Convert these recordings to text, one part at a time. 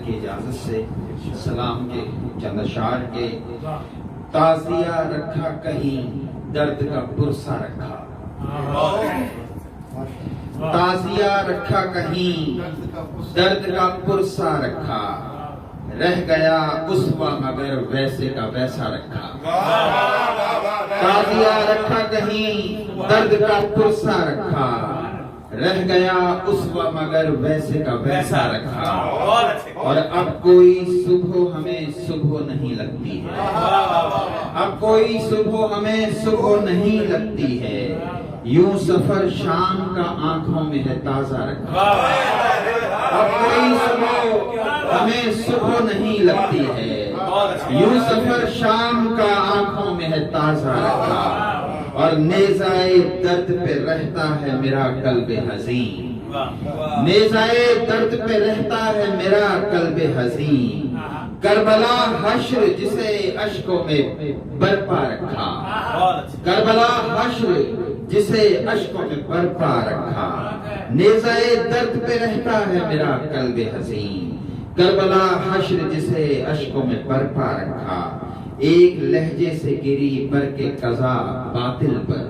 کی اجازت سے سلام کے چند اشعار کے تعزیہ رکھا کہیں درد کا پرسا رکھا، تعزیہ رکھا کہیں درد کا پرسا رکھا، رہ گیا اسوہ مگر ویسے کا ویسا رکھا، تعزیہ رکھا کہیں درد کا پرسا رکھا، رہ گیا اسوہ مگر ویسے کا ویسا رکھا، اور اب کوئی صبح ہمیں صبح نہیں لگتی ہے، اب کوئی صبح ہمیں صبح نہیں لگتی ہے، یوں سفر شام کا آنکھوں میں ہے تازہ رکھا، اب کوئی صبح ہمیں صبح نہیں لگتی ہے، یوں سفر شام کا آنکھوں میں ہے تازہ رکھا، اور نیزائے درد پہ رہتا ہے میرا قلب حزین، نیزائے درد پہ رہتا ہے میرا قلب حزین، کربلا حشر جسے اشکوں میں برپا رکھا، کربلا حشر جسے اشکوں میں برپا رکھا، نیزائے درد پہ رہتا ہے میرا قلب حزین، کربلا حشر جسے اشکوں میں برپا رکھا، ایک لہجے سے گری برق قضا باطل پر،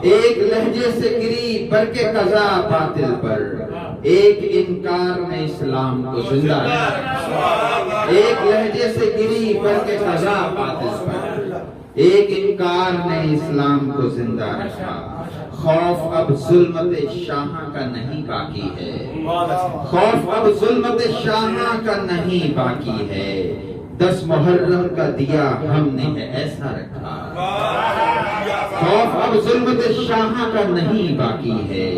ایک لہجے سے گری برق قضا باطل پر، ایک انکار نے اسلام کو زندہ رکھا، ایک لہجے سے گری برق قضا باطل پر، ایک انکار نے اسلام کو زندہ رکھا، خوف اب ظلمت شاہاں کا نہیں باقی ہے، خوف اب ظلمت شاہاں کا نہیں باقی ہے، 10 محرم کا دیا ہم نے ہے ایسا رکھا، خوف اب ظلمت شاہاں کا نہیں باقی ہے،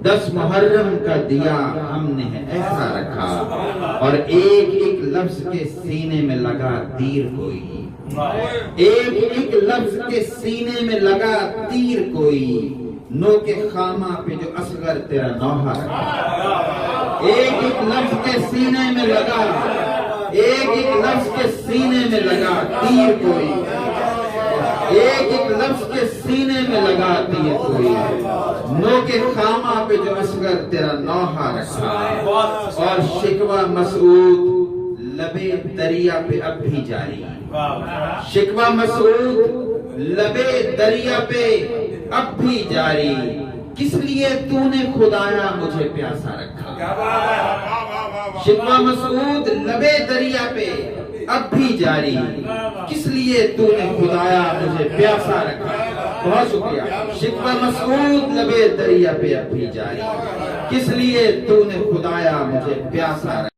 10 محرم کا دیا ہم نے ہے ایسا رکھا، اور ایک ایک لفظ کے سینے میں لگا تیر کوئی، ایک ایک لفظ کے سینے میں لگا تیر کوئی، نو کے خامہ پہ جو اصغر تیرا نوحہ رکھا، ایک ایک لفظ کے سینے میں لگا، ایک ایک لفظ کے سینے میں لگا تیر کوئی، ایک ایک لفظ کے سینے میں لگا تیر کوئی، نو کے خامہ پہ جو اصغر تیرا نوحہ رکھا، اور شکوہ مسعود لبے دریا پہ اب بھی جاری، شکوہ مسعود لبے دریا پہ اب بھی جاری، کس لیے تو نے خدایا مجھے پیاسا رکھا، شکوہ مسعود لبے دریا پہ اب بھی جاری، کس لیے تو نے خدایا مجھے پیاسا رکھا، بہت شکریہ، شکوہ مسعود لبے دریا پہ اب بھی جاری، کس لیے تو نے خدایا مجھے پیاسا رکھا۔